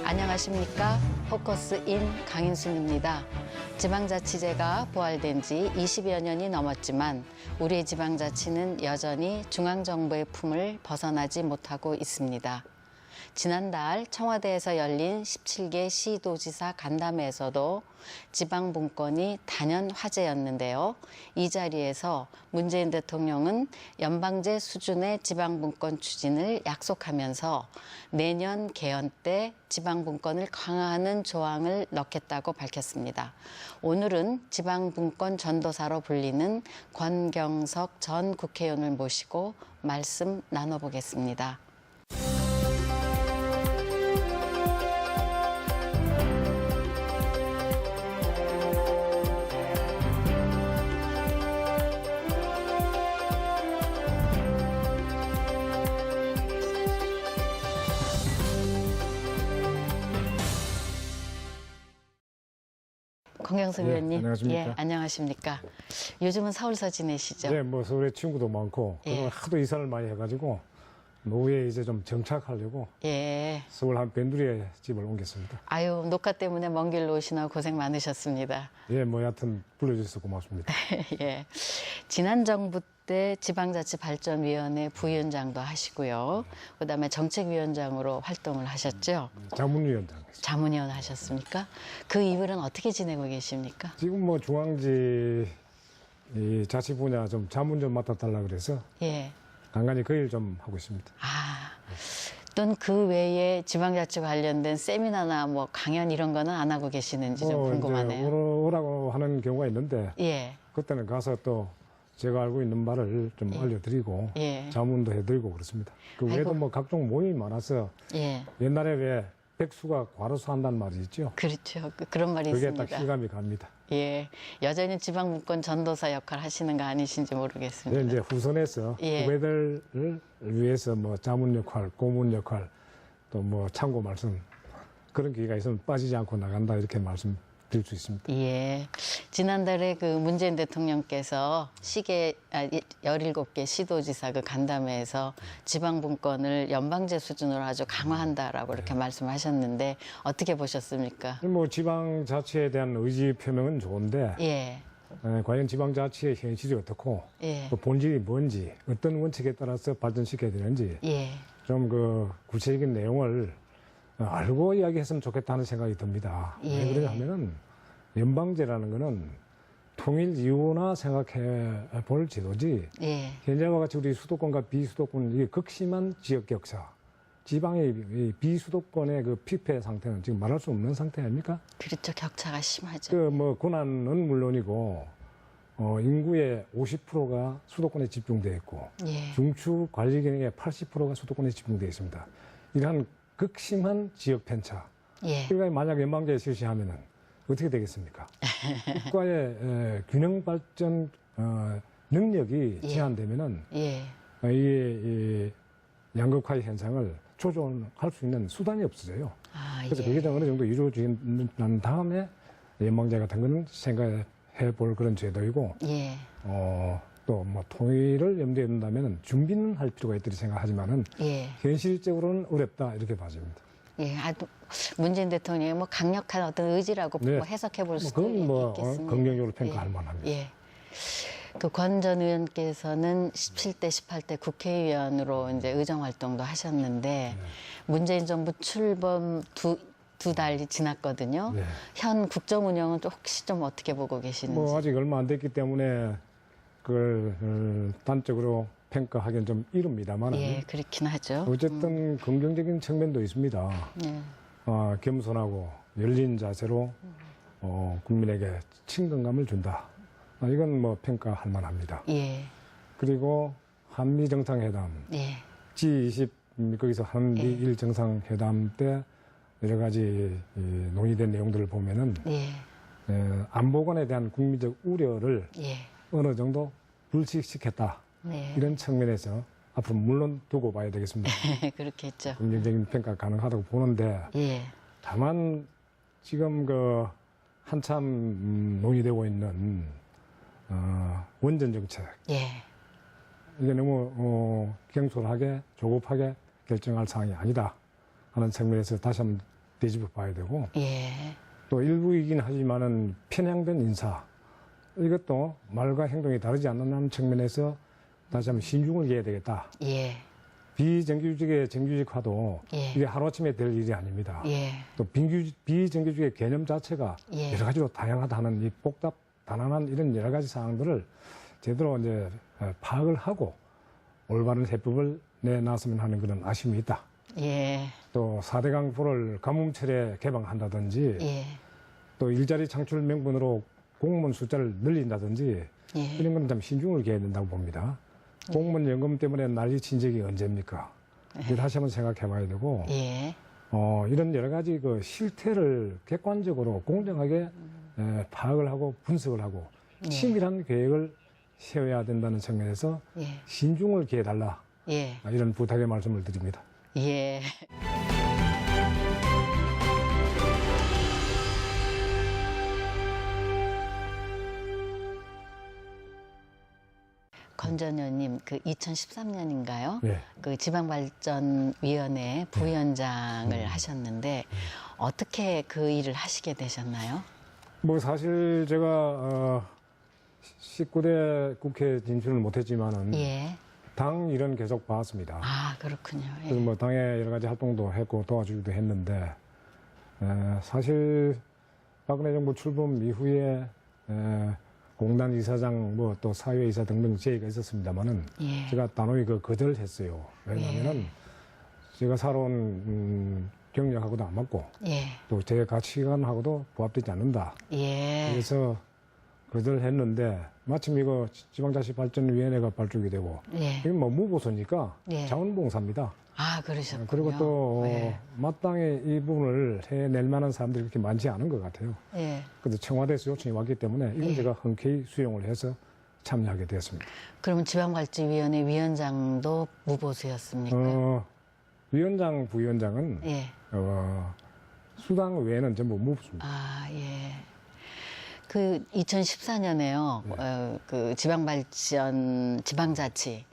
안녕하십니까. 포커스인 강인순입니다. 지방자치제가 부활된 지 20여 년이 넘었지만 우리 지방자치는 여전히 중앙정부의 품을 벗어나지 못하고 있습니다. 지난달 청와대에서 열린 17개 시도지사 간담회에서도 지방분권이 단연 화제였는데요. 이 자리에서 문재인 대통령은 연방제 수준의 지방분권 추진을 약속하면서 내년 개헌 때 지방분권을 강화하는 조항을 넣겠다고 밝혔습니다. 오늘은 지방분권 전도사로 불리는 권경석 전 국회의원을 모시고 말씀 나눠보겠습니다. 권경석 의원님, 안녕하십니까. 예, 안녕하십니까. 요즘은 서울서 지내시죠? 네, 뭐 서울에 친구도 많고 그동안 하도 이사를 많이 해가지고 노후에 이제 좀 정착하려고 서울 한 변두리에 집을 옮겼습니다. 아유, 녹화 때문에 먼 길로 오시나 고생 많으셨습니다. 예, 뭐 여하튼 불러주셔서 고맙습니다. 예, 지난 정부 때 지방자치발전위원회 부위원장도 하시고요. 그다음에 정책위원장으로 활동을 하셨죠? 자문위원장. 자문위원 하셨습니까? 그 이후로는 어떻게 지내고 계십니까? 지금 뭐 중앙지 이 자치 분야 좀 자문 좀 맡아달라 그래서 간간히 그 일 좀 하고 있습니다. 또는 그 외에 지방자치 관련된 세미나나 뭐 강연 이런 거는 안 하고 계시는지 좀 궁금하네요. 오라고 하는 경우가 있는데 그때는 가서 또 제가 알고 있는 바를 좀 알려드리고 자문도 해드리고 그렇습니다. 그 외에도 뭐 각종 모임이 많아서 옛날에 왜 백수가 과로수 한다는 말이 있죠. 그렇죠. 그런 말이 그게 있습니다. 딱 실감이 갑니다. 여전히 지방분권 전도사 역할 하시는 거 아니신지 모르겠습니다. 이제 후선에서 후배들을 위해서 뭐 자문 역할, 고문 역할, 또 뭐 참고 말씀 그런 기회가 있으면 빠지지 않고 나간다 이렇게 말씀드릴 수 있습니다. 지난달에 그 문재인 대통령께서 17개 시도지사 그 간담회에서 지방분권을 연방제 수준으로 아주 강화한다라고 이렇게 말씀하셨는데 어떻게 보셨습니까? 뭐 지방자치에 대한 의지 표명은 좋은데 과연 지방자치의 현실이 어떻고 또 본질이 뭔지 어떤 원칙에 따라서 발전시켜야 되는지 좀 그 구체적인 내용을 알고 이야기했으면 좋겠다는 생각이 듭니다. 왜 그러냐 하면은 연방제라는 거는 통일 이후나 생각해 볼 제도지 현재와 같이 우리 수도권과 비수도권 이게 극심한 지역 격차 지방의 비수도권의 그 피폐 상태는 지금 말할 수 없는 상태 아닙니까? 그렇죠. 격차가 심하죠. 그 뭐 고난은 물론이고 인구의 50%가 수도권에 집중되어 있고 중추 관리 기능의 80%가 수도권에 집중되어 있습니다. 이러한 극심한 지역 편차. 그러니까 만약 연방제 실시하면은 어떻게 되겠습니까? 국가의 균형 발전 능력이 제한되면은 이 양극화의 현상을 조정할 수 있는 수단이 없어져요. 그래서 그게 어느 정도 이루어진 다음에 연방제 같은 거는 생각해 볼 그런 제도이고 또 뭐 통일을 염두에 둔다면 준비는 할 필요가 있다고 생각하지만은 현실적으로는 어렵다 이렇게 봐집니다. 문재인 대통령의 뭐 강력한 어떤 의지라고 뭐 해석해 볼 수도 있겠습니다. 긍정적으로 평가할 만합니다. 그 권 전 의원께서는 17대, 18대 국회의원으로 이제 의정 활동도 하셨는데 문재인 정부 출범 두 달이 지났거든요. 현 국정 운영은 혹시 좀 어떻게 보고 계시는지? 뭐 아직 얼마 안 됐기 때문에 그걸 단적으로 평가하기는 좀 이릅니다만. 그렇긴 하죠. 어쨌든 긍정적인 측면도 있습니다. 겸손하고 열린 자세로 국민에게 친근감을 준다. 이건 뭐 평가할 만합니다. 그리고 한미 정상회담, G20 거기서 한미일 정상회담 때 여러 가지 논의된 내용들을 보면은 안보관에 대한 국민적 우려를 어느 정도 불식시켰다. 이런 측면에서 앞으로 물론 두고 봐야 되겠습니다. 그렇겠죠. 긍정적인 평가 가능하다고 보는데 다만 지금 그 한참 논의되고 있는 원전 정책 이게 너무 경솔하게 조급하게 결정할 사항이 아니다 하는 측면에서 다시 한번 되짚어 봐야 되고 예. 또 일부이긴 하지만은 편향된 인사 이것도 말과 행동이 다르지 않는 측면에서 다시 한번 신중을 기해야 되겠다. 예. 비정규직의 정규직화도 예. 이게 하루아침에 될 일이 아닙니다. 예. 또 비정규직의 개념 자체가 예. 여러 가지로 다양하다는 이 복잡 단안한 이런 여러 가지 사항들을 제대로 이제 파악을 하고 올바른 해법을 내놨으면 하는 그런 아쉬움이 있다. 예. 또 4대 강포를 가뭄철에 개방한다든지 예. 또 일자리 창출 명분으로 공무원 숫자를 늘린다든지 예. 이런 건 좀 신중을 기해야 된다고 봅니다. 공무원 연금 때문에 난리친 적이 언제입니까? 이제 다시 한번 생각해 봐야 되고 예. 이런 여러 가지 그 실태를 객관적으로 공정하게 파악을 하고 분석을 하고 예. 치밀한 계획을 세워야 된다는 측면에서 예. 신중을 기해달라 예. 이런 부탁의 말씀을 드립니다. 예. 권 전 의원님, 그 2013년인가요? 네. 그 지방발전위원회 부위원장을 하셨는데 어떻게 그 일을 하시게 되셨나요? 뭐 사실 제가 19대 국회 진출을 못했지만은 예. 당 일은 계속 봐왔습니다. 아, 그렇군요. 그래서 예. 뭐 당의 여러 가지 활동도 했고 도와주기도 했는데 사실 박근혜 정부 출범 이후에 공단 이사장 뭐 또 사회 이사 등등 제의가 있었습니다만은 예. 제가 단호히 거절했어요. 왜냐하면은 제가 살아온 경력하고도 안 맞고 예. 또 제 가치관하고도 부합되지 않는다. 예. 그래서 거절했는데 마침 이거 지방자치발전위원회가 발족이 되고 예. 이건 뭐 무보수니까 예. 자원봉사입니다. 아, 그러셨군요. 그리고 또 예. 마땅히 이 부분을 해낼 만한 사람들이 그렇게 많지 않은 것 같아요. 예. 그래서 청와대에서 요청이 왔기 때문에 이건 예. 제가 흔쾌히 수용을 해서 참여하게 되었습니다. 그러면 지방발전위원회 위원장도 무보수였습니까? 위원장, 부위원장은 예. 수당 외에는 전부 무보수입니다. 아, 예. 그 2014년에요. 그 지방자치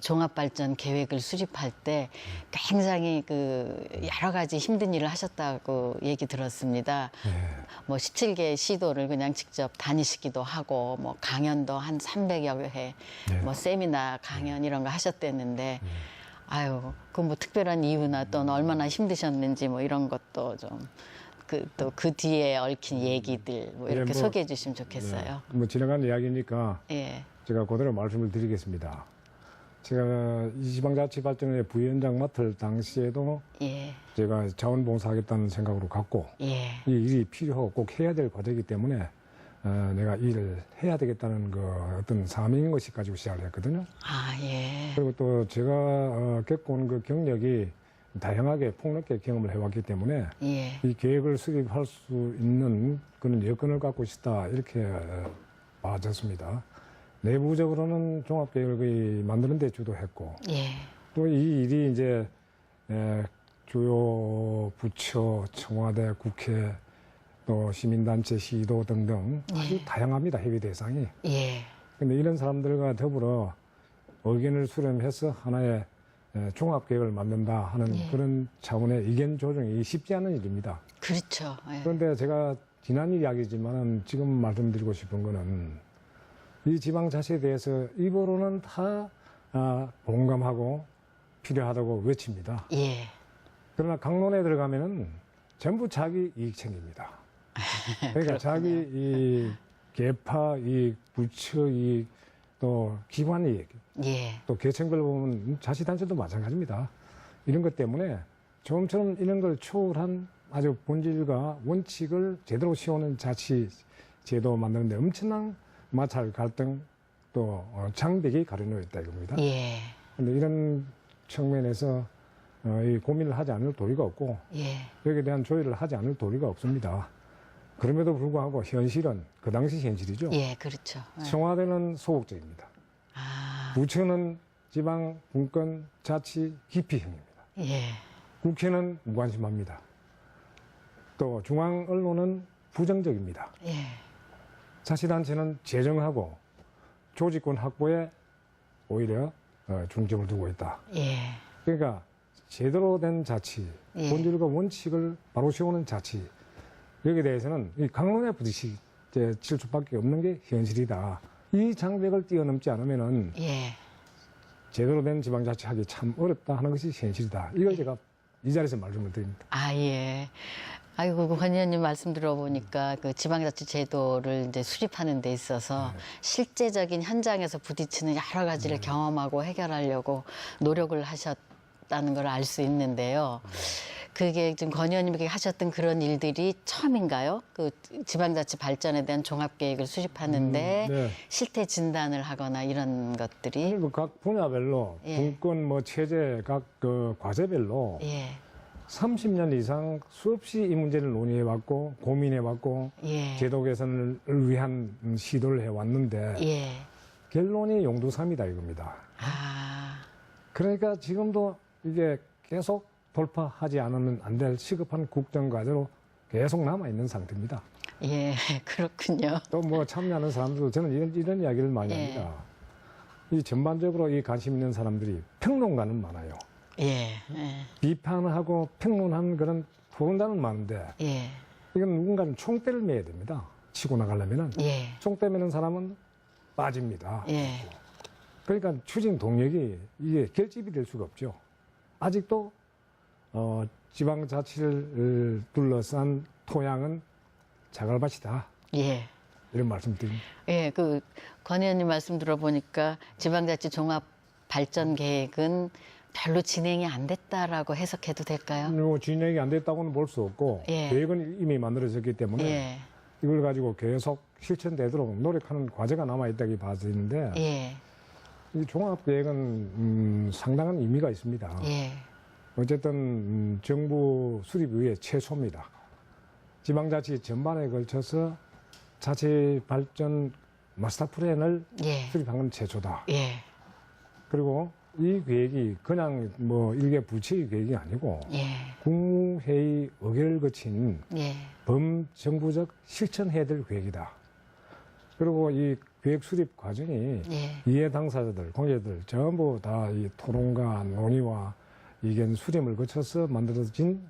종합발전 계획을 수립할 때 굉장히 그 여러 가지 힘든 일을 하셨다고 얘기 들었습니다. 뭐 17개 시도를 그냥 직접 다니시기도 하고 뭐 강연도 한 300여 회, 뭐 세미나 강연 이런 거 하셨댔는데 아유, 그 뭐 특별한 이유나 또 얼마나 힘드셨는지 뭐 이런 것도 좀 또 그 뒤에 얽힌 얘기들 뭐 이렇게 소개해 주시면 좋겠어요. 뭐 지나간 이야기니까 예. 제가 그대로 말씀을 드리겠습니다. 제가 이 지방자치발전회 부위원장 맡을 당시에도 예. 제가 자원봉사하겠다는 생각으로 갔고 예. 이 일이 필요하고 꼭 해야 될 과제이기 때문에 내가 이 일을 해야 되겠다는 어떤 사명인것이 가지고 시작을 했거든요. 아, 예. 그리고 또 제가 겪어온 그 경력이 다양하게 폭넓게 경험을 해왔기 때문에 예. 이 계획을 수립할 수 있는 그런 여건을 갖고 있다 이렇게 봐졌습니다. 내부적으로는 종합계획을 만드는 데 주도했고 예. 또 이 일이 이제 주요 부처, 청와대, 국회 또 시민단체, 시도 등등 아주 다양합니다. 협의 대상이. 예. 근데 이런 사람들과 더불어 의견을 수렴해서 하나의 종합계획을 만든다 하는 그런 차원의 의견 조정이 쉽지 않은 일입니다. 그렇죠. 예. 그런데 제가 지난 이야기지만 지금 말씀드리고 싶은 거는 이 지방자치에 대해서 입으로는 다 공감하고 필요하다고 외칩니다. 예. 그러나 강론에 들어가면은 전부 자기 이익 챙깁니다. 그러니까 자기 이 계파 이익, 부처 이익, 또 기관 이익, 예. 또 계층별 보면 자치단체도 마찬가지입니다. 이런 것 때문에 좀처럼 이런 걸 초월한 아주 본질과 원칙을 제대로 세우는 자치 제도 만드는데 엄청난 마찰, 갈등, 또 장벽이 가려놓여 있다 이겁니다. 예. 그런데 이런 측면에서 이 고민을 하지 않을 도리가 없고 예. 여기에 대한 조율을 하지 않을 도리가 없습니다. 그럼에도 불구하고 현실은 그 당시 현실이죠. 예, 그렇죠. 예. 청와대는 소극적입니다. 아, 부처는 지방, 분권, 자치 기피형입니다. 예. 국회는 무관심합니다. 또 중앙 언론은 부정적입니다. 예. 자치단체는 재정하고 조직권 확보에 오히려 중점을 두고 있다. 예. 그러니까 제대로 된 자치, 예. 본질과 원칙을 바로 세우는 자치, 여기에 대해서는 이 강론에 부딪힐 수밖에 없는 게 현실이다. 이 장벽을 뛰어넘지 않으면은 예. 제대로 된 지방자치하기 참 어렵다 하는 것이 현실이다. 이걸 제가 이 자리에서 말씀을 드립니다. 아, 예. 아이고, 권 의원님 말씀 들어보니까 그 지방자치 제도를 이제 수립하는 데 있어서 실제적인 현장에서 부딪히는 여러 가지를 경험하고 해결하려고 노력을 하셨다는 걸 알 수 있는데요. 그게 지금 권 의원님이 하셨던 그런 일들이 처음인가요? 그 지방자치 발전에 대한 종합계획을 수립하는데 네. 실태 진단을 하거나 이런 것들이. 그리고 각 분야별로 예. 분권 뭐 체제 각 그 과제별로 예. 30년 이상 수없이 이 문제를 논의해왔고 고민해왔고 예. 제도 개선을 위한 시도를 해왔는데 예. 결론이 용두삼이다 이겁니다. 아. 그러니까 지금도 이게 계속 돌파하지 않으면 안 될 시급한 국정과제로 계속 남아있는 상태입니다. 예, 그렇군요. 또 뭐 참여하는 사람들도 저는 이런 이야기를 많이 예. 합니다. 이 전반적으로 이 관심 있는 사람들이 평론가는 많아요. 예. 예. 비판하고 평론하는 그런 토론자는 많은데 예. 이건 누군가는 총대를 매야 됩니다. 치고 나가려면은 예. 총대 매는 사람은 빠집니다. 예. 그러니까 추진 동력이 이게 결집이 될 수가 없죠. 아직도 지방자치를 둘러싼 토양은 자갈밭이다. 예. 이런 말씀드립니다. 예, 그 권 의원님 말씀 들어보니까 지방자치 종합 발전 계획은 별로 진행이 안 됐다라고 해석해도 될까요? 뭐 진행이 안 됐다고는 볼 수 없고 예. 계획은 이미 만들어졌기 때문에 예. 이걸 가지고 계속 실천되도록 노력하는 과제가 남아있다기 봐지는데 예. 이 종합계획은 상당한 의미가 있습니다. 예. 어쨌든 정부 수립 이후에 최소입니다. 지방자치 전반에 걸쳐서 자치 발전 마스터 플랜을 예. 수립한 건 최초다. 예. 그리고 이 계획이 그냥 뭐 일개 부처의 계획이 아니고 예. 국무회의 의결을 거친 예. 범정부적 실천해야 될 계획이다. 그리고 이 계획 수립 과정이 예. 이해 당사자들, 공개들 전부 다 이 토론과 논의와 의견 수렴을 거쳐서 만들어진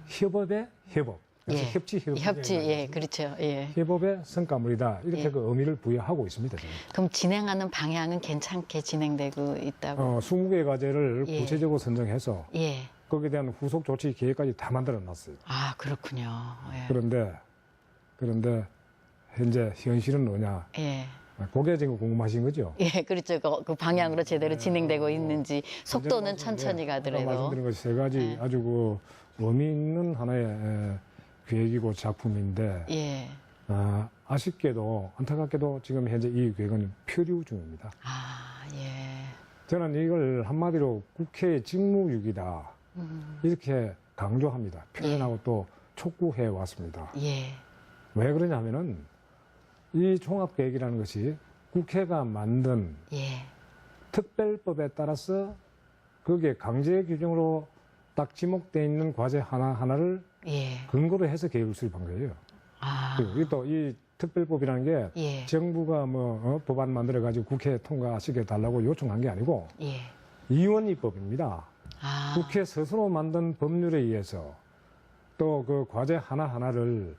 협업의 협업. 그래서 예. 협치, 예, 그렇죠. 예. 협업의 성과물이다. 이렇게 예. 그 의미를 부여하고 있습니다. 저는. 그럼 진행하는 방향은 괜찮게 진행되고 있다고? 20개 과제를 예. 구체적으로 선정해서 예. 거기에 대한 후속 조치 계획까지 다 만들어 놨어요. 아, 그렇군요. 예. 그런데 현재 현실은 뭐냐? 예. 그게 지금 궁금하신 거죠? 예, 그렇죠. 그 방향으로 제대로 진행되고 있는지 속도는 천천히 가더라도. 말씀드린 것이 세 가지 예. 아주 그 의미 있는 하나의 계획이고 작품인데 예. 아쉽게도 안타깝게도 지금 현재 이 계획은 표류 중입니다. 아, 예. 저는 이걸 한마디로 국회의 직무유기다 이렇게 강조합니다. 표현하고 또 촉구해 왔습니다. 예. 왜 그러냐면은 이 종합계획이라는 것이 국회가 만든 예. 특별법에 따라서 거기에 강제 규정으로 딱 지목되어 있는 과제 하나하나를 예. 근거로 해서 계획을 수립한 거예요. 아. 그리고 또 이 특별법이라는 게 예. 정부가 법안 만들어가지고 국회에 통과시켜 달라고 요청한 게 아니고 예. 이원입법입니다. 아. 국회 스스로 만든 법률에 의해서 또 그 과제 하나하나를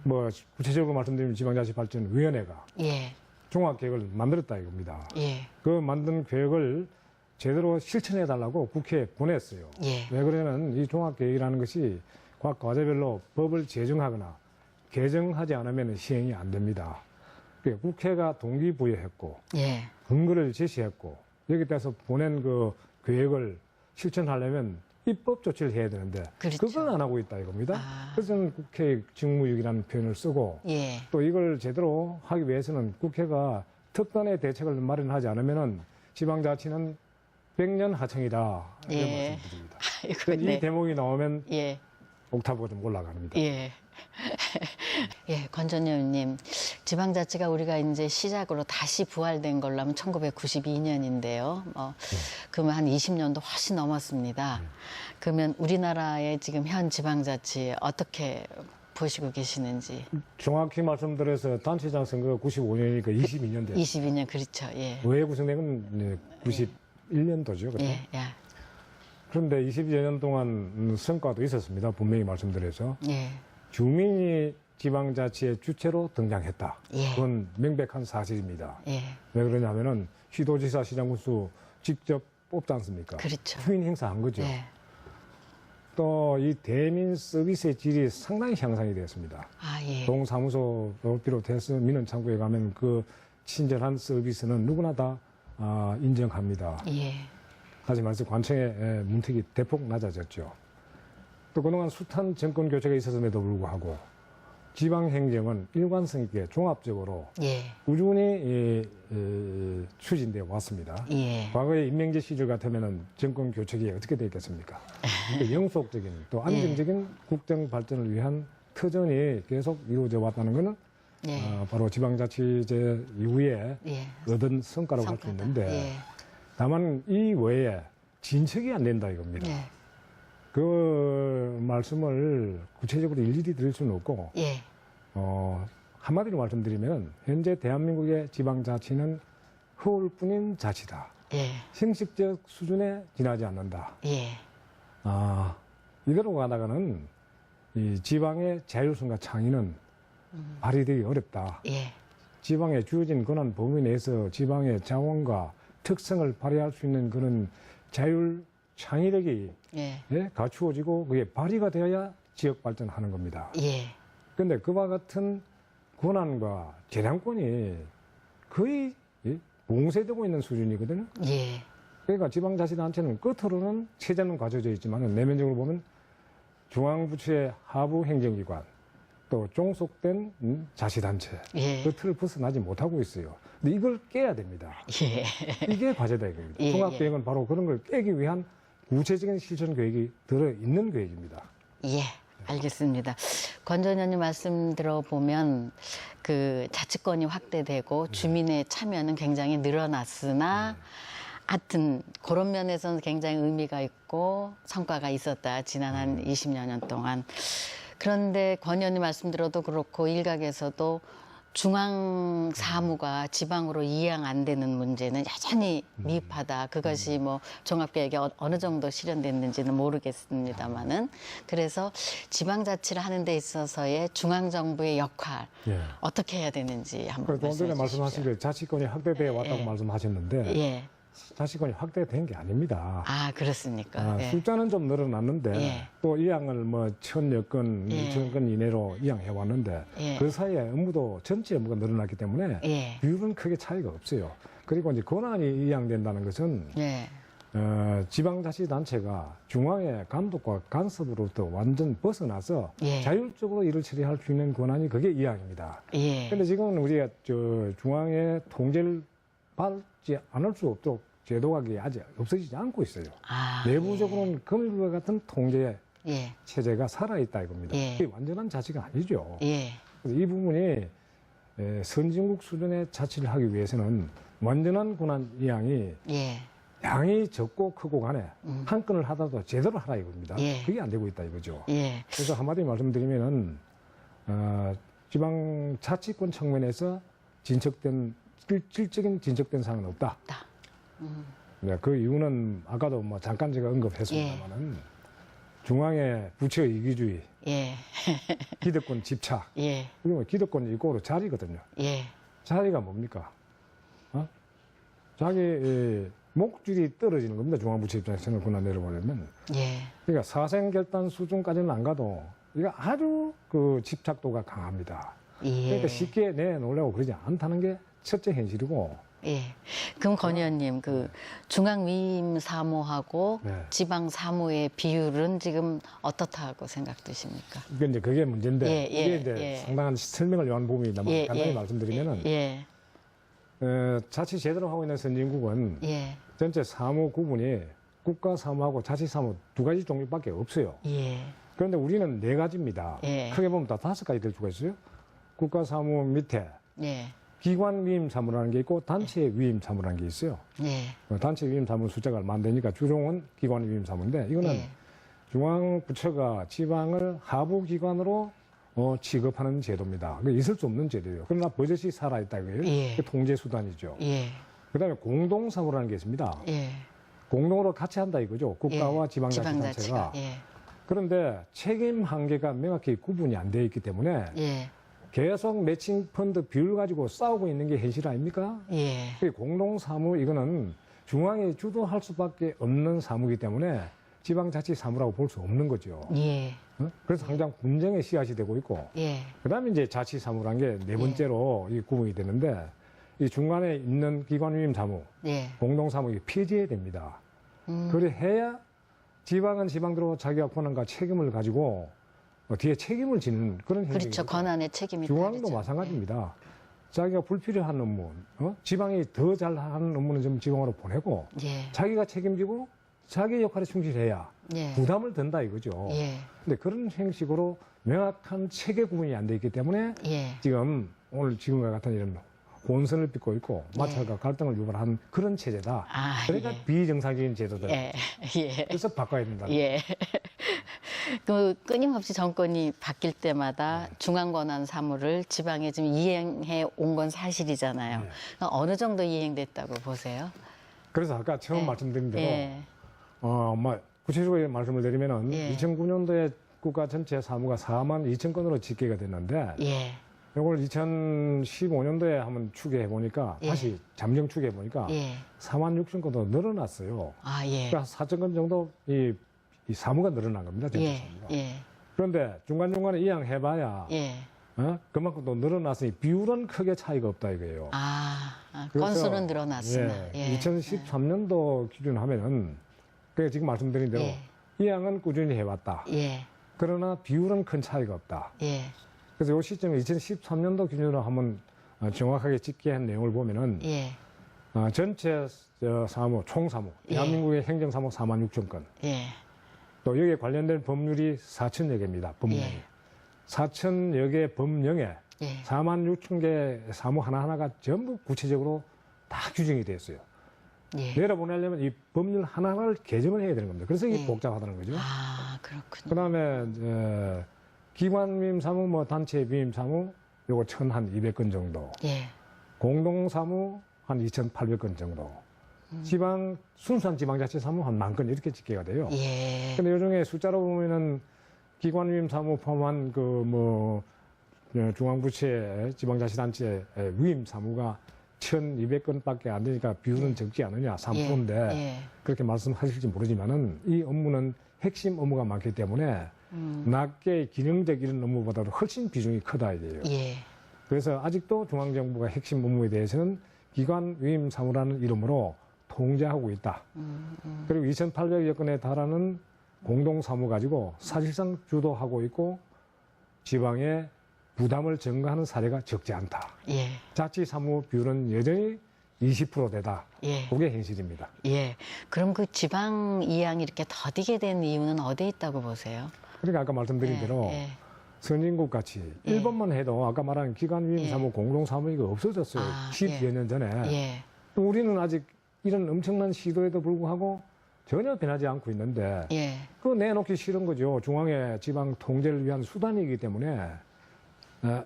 뭐 구체적으로 말씀드리면 지방자치발전위원회가 예. 종합계획을 만들었다 이겁니다. 예. 그 만든 계획을 제대로 실천해 달라고 국회에 보냈어요. 예. 왜 그러냐면 이 종합계획이라는 것이 각 과제별로 법을 제정하거나 개정하지 않으면 시행이 안 됩니다. 그러니까 국회가 동기부여했고 예. 근거를 제시했고 여기 따라서 보낸 그 계획을 실천하려면 입법 조치를 해야 되는데 그렇죠. 그걸 안 하고 있다 이겁니다. 아. 그래서 저는 국회 직무유기라는 표현을 쓰고 예. 또 이걸 제대로 하기 위해서는 국회가 특단의 대책을 마련하지 않으면은 지방자치는 100년 하청이다 이런 예. 말씀드립니다. 아이고, 이 네. 대목이 나오면 예. 옥타브가 좀 올라갑니다. 예. 예, 권 전 의원님, 지방자치가 우리가 이제 시작으로 다시 부활된 걸로 하면 1992년인데요. 그러면 한 20년도 훨씬 넘었습니다. 그러면 우리나라의 지금 현 지방자치 어떻게 보시고 계시는지. 정확히 말씀드려서 단체장 선거가 95년이니까 22년 됐어요. 22년 그렇죠. 예. 의회 구성된 건 91년도죠. 그렇죠? 예. 예. 그런데 22여 년 동안 성과도 있었습니다. 분명히 말씀드려서. 예. 주민이 지방자치의 주체로 등장했다. 예. 그건 명백한 사실입니다. 예. 왜 그러냐면은 시도지사 시장군수 직접 뽑지 않습니까? 그렇죠. 주민 행사한 거죠. 예. 또 이 대민 서비스의 질이 상당히 향상이 되었습니다. 아, 예. 동사무소를 비롯해서 민원창구에 가면 그 친절한 서비스는 누구나 다 인정합니다. 예. 다시 말해서 관청의 문턱이 대폭 낮아졌죠. 또 그동안 숱한 정권 교체가 있었음에도 불구하고 지방행정은 일관성 있게 종합적으로 예. 꾸준히 추진되어 왔습니다. 예. 과거의 임명제 시절 같으면 정권 교체기에 어떻게 되겠습니까? 영속적인 또 안정적인 국정 발전을 위한 터전이 계속 이루어져 왔다는 것은 예. 바로 지방자치제 이후에 예. 얻은 성과라고 할 수 성과다. 있는데 예. 다만 이 외에 진척이 안 된다 이겁니다. 예. 그 말씀을 구체적으로 일일이 드릴 수는 없고 예. 한마디로 말씀드리면 현재 대한민국의 지방자치는 허울뿐인 자치다. 예. 형식적 수준에 지나지 않는다. 예. 이대로 가다가는 이 지방의 자율성과 창의는 발휘되기 어렵다. 예. 지방에 주어진 권한 범위 내에서 지방의 자원과 특성을 발휘할 수 있는 그런 자율 창의력이 예. 갖추어지고 그게 발휘가 되어야 지역 발전하는 겁니다. 예. 그런데 그와 같은 권한과 재량권이 거의 봉쇄되고 있는 수준이거든요. 예. 그러니까 지방자치단체는 끝으로는 체제는 갖춰져 있지만 내면적으로 보면 중앙부처의 하부 행정기관 또 종속된 자치단체 예. 그 틀을 벗어나지 못하고 있어요. 근데 이걸 깨야 됩니다. 예. 이게 과제다 이겁니다. 예, 통합계획은 바로 그런 걸 깨기 위한 구체적인 실천 계획이 들어있는 계획입니다. 예. 알겠습니다. 권 전 의원님 말씀 들어보면 그 자치권이 확대되고 주민의 참여는 굉장히 늘어났으나 하여튼 그런 면에서는 굉장히 의미가 있고 성과가 있었다. 지난 한 20여 년 동안. 그런데 권 의원님 말씀 들어도 그렇고 일각에서도 중앙 사무가 지방으로 이양 안 되는 문제는 여전히 미흡하다. 그것이 뭐 종합계획에 어느 정도 실현됐는지는 모르겠습니다만은 그래서 지방자치를 하는 데 있어서의 중앙정부의 역할 예. 어떻게 해야 되는지 한번 좀 전에 말씀해 말씀하신 주십시오. 그 자치권이 확대되어 왔다고 예. 말씀하셨는데 예. 자치권이 확대된 게 아닙니다. 아, 그렇습니까? 예. 숫자는 좀 늘어났는데 예. 또 이양을 뭐 1000여 건, 예. 2000건 이내로 이양해 왔는데 예. 그 사이에 업무도 전체 업무가 늘어났기 때문에 예. 비율은 크게 차이가 없어요. 그리고 이제 권한이 이양된다는 것은 예. 지방자치단체가 중앙의 감독과 간섭으로부터 완전 벗어나서 예. 자율적으로 일을 처리할 수 있는 권한이 그게 이양입니다. 예. 그런데 지금은 우리가 중앙의 통제를 받지 않을 수 없도록 제도가 그게 아직 없어지지 않고 있어요. 아, 내부적으로는 금일과 같은 통제 예. 체제가 살아있다 이겁니다. 예. 그게 완전한 자치가 아니죠. 예. 그래서 이 부분이 선진국 수준의 자치를 하기 위해서는 완전한 권한 이양이 예. 양이 적고 크고 간에 한 건을 하더라도 제대로 하라 이겁니다. 예. 그게 안 되고 있다 이거죠. 예. 그래서 한마디 말씀드리면은 지방 자치권 측면에서 질적인 진척된 사항은 없다. 다. 네, 그 이유는 아까도 뭐 잠깐 제가 언급했습니다만은 중앙의 부처 이기주의, 예. 기득권 집착, 예. 그리고 기득권 이고로 자리거든요. 예. 자리가 뭡니까? 자기 목줄이 떨어지는 겁니다. 중앙부처 입장에서는 권한 내려보려면. 예. 그러니까 사생결단 수준까지는 안 가도 이거 아주 그 집착도가 강합니다. 예. 그러니까 쉽게 내놓으려고 그러지 않다는 게 첫째 현실이고. 예. 그럼 권 의원님, 그 중앙 위임 사무하고 네. 지방 사무의 비율은 지금 어떻다고 생각되십니까? 이게 이제 그게 문제인데 예, 예, 이게 이제 예. 상당한 설명을 요한 부분이 있다만 예, 간단히 예. 말씀드리면은 예. 자치 제대로 하고 있는 선진국은 예. 전체 사무 구분이 국가 사무하고 자치 사무 두 가지 종류밖에 없어요. 예. 그런데 우리는 네 가지입니다. 예. 크게 보면 다 5가지 될 수가 있어요. 국가 사무 밑에 예. 기관 위임 사무라는 게 있고 단체 위임 사무라는 게 있어요. 예. 단체 위임 사무 숫자가 얼마 안 되니까 주종은 기관 위임 사무인데 이거는 예. 중앙 부처가 지방을 하부 기관으로 취급하는 제도입니다. 그 있을 수 없는 제도예요. 그러나 버젓이 살아있다 이거예요. 예. 그게 통제 수단이죠. 예. 그다음에 공동사무라는 게 있습니다. 예. 공동으로 같이 한다 이거죠. 국가와 예. 지방자치단체가. 예. 그런데 책임 한계가 명확히 구분이 안 되어 있기 때문에 예. 계속 매칭 펀드 비율 가지고 싸우고 있는 게 현실 아닙니까? 예. 공동사무 이거는 중앙이 주도할 수밖에 없는 사무이기 때문에 지방자치 사무라고 볼 수 없는 거죠. 예. 그래서 항상 분쟁의 씨앗이 되고 있고, 예. 그다음에 이제 자치사무란 게 네 번째로 이 구분이 되는데, 이 중간에 있는 기관위임 사무, 예. 공동사무 폐지해야 됩니다. 그래 해야 지방은 지방대로 자기가 권한과 책임을 가지고 뒤에 책임을 지는 그런 그렇죠. 행정이죠. 권한의 책임이 중앙도 다르죠. 마찬가지입니다. 자기가 불필요한 업무, 지방이 더 잘하는 업무는 좀 지방으로 보내고, 예. 자기가 책임지고 자기 역할에 충실해야 예. 부담을 든다 이거죠. 예. 근데 그런 형식으로 명확한 체계 구분이 안 돼 있기 때문에 예. 지금 오늘 지금과 같은 이런 혼선을 빚고 있고 마찰과 갈등을 유발한 그런 체제다. 아, 그러니까 예. 비정상적인 제도다. 예. 예. 그래서 바꿔야 된다. 예. 그 끊임없이 정권이 바뀔 때마다 중앙 권한 사무를 지방에 지금 이행해 온 건 사실이잖아요. 네. 그러니까 어느 정도 이행됐다고 보세요? 그래서 아까 처음 예. 말씀드린 대로 예. 구체적으로 말씀을 드리면은 예. 2009년도에 국가 전체 사무가 4만 2천 건으로 집계가 됐는데 예. 이걸 2015년도에 한번 추계해 보니까 예. 다시 잠정 추계해 보니까 예. 4만 6천 건도 늘어났어요. 아, 예. 그러니까 4천 건 정도 이 사무가 늘어난 겁니다. 전체 예. 사무가. 예. 그런데 중간중간에 이양해봐야 예. 그만큼 또 늘어났으니 비율은 크게 차이가 없다 이거예요. 그래서 건수는 늘어났으나. 예. 2013년도 기준하면은 그 지금 말씀드린 대로 예. 이양은 꾸준히 해왔다. 예. 그러나 비율은 큰 차이가 없다. 예. 그래서 이 시점에 2013년도 기준으로 한번 정확하게 집계한 내용을 보면은 예. 전체 사무, 총사무, 예. 대한민국의 행정사무 4만 6천 건. 예. 또 여기에 관련된 법률이 4천여 개입니다. 법령이. 예. 4천여 개 법령에 예. 4만 6천 개 사무 하나하나가 전부 구체적으로 다 규정이 되어 있어요. 예. 내려보내려면 이 법률 하나하나를 개정을 해야 되는 겁니다. 그래서 이게 예. 복잡하다는 거죠. 그렇군요. 그 다음에 기관 위임 사무, 단체 위임 사무, 요거 1,200건 정도. 예. 공동 사무 한 2,800건 정도. 지방, 순수한 지방자치 사무 한 10,000건 이렇게 집계가 돼요. 예. 근데 요 중에 숫자로 보면은 기관 위임 사무 포함한 중앙부처의 지방자치단체 위임 사무가 1,200건밖에 안 되니까 비율은 적지 않느냐, 3%인데 예. 그렇게 말씀하실지 모르지만은 이 업무는 핵심 업무가 많기 때문에 낮게 기능적 이런 업무보다도 훨씬 비중이 크다 이래요. 예. 그래서 아직도 중앙정부가 핵심 업무에 대해서는 기관 위임 사무라는 이름으로 통제하고 있다. 그리고 2,800여 건에 달하는 공동 사무 가지고 사실상 주도하고 있고 지방에 부담을 증가하는 사례가 적지 않다. 예. 자치 사무 비율은 여전히 20%대다. 예. 그게 현실입니다. 예. 그럼 그 지방 이양이 이렇게 더디게 된 이유는 어디에 있다고 보세요? 그러니까 아까 말씀드린 대로 예. 선진국 같이 예. 일본만 해도 아까 말한 기관 위임 예. 사무, 공동 사무 이거 없어졌어요. 10여 년 전에. 예. 우리는 아직 이런 엄청난 시도에도 불구하고 전혀 변하지 않고 있는데 예. 그거 내놓기 싫은 거죠. 중앙의 지방 통제를 위한 수단이기 때문에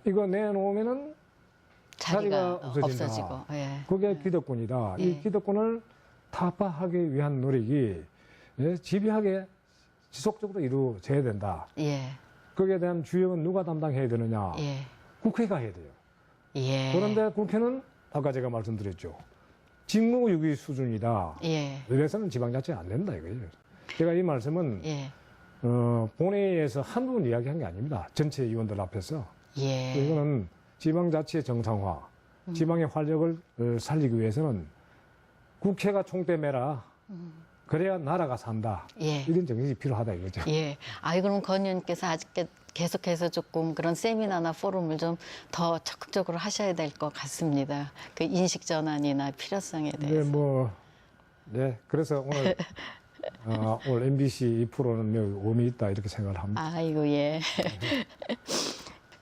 이거 내놓으면은 자리가 없어진다. 없어지고. 예. 그게 기득권이다. 예. 이 기득권을 타파하기 위한 노력이 집요하게 지속적으로 이루어져야 된다. 예. 거기에 대한 주역은 누가 담당해야 되느냐? 예. 국회가 해야 돼요. 예. 그런데 국회는 아까 제가 말씀드렸죠. 직무유기 수준이다. 예. 이래서는 지방자치가 안 된다 이거예요. 제가 이 말씀은 예. 본회의에서 한두 번 이야기한 게 아닙니다. 전체 의원들 앞에서. 예. 이거는 지방자치의 정상화, 지방의 활력을 살리기 위해서는 국회가 총대 매라. 그래야 나라가 산다. 예. 이런 정신이 필요하다 이거죠. 예. 그럼 건 의원께서 아직 계속해서 조금 그런 세미나나 포럼을 좀 더 적극적으로 하셔야 될 것 같습니다. 그 인식 전환이나 필요성에 대해서. 그래서 오늘 오늘 MBC 이 프로는 매우 의미 있다 이렇게 생각을 합니다. 아이고, 예.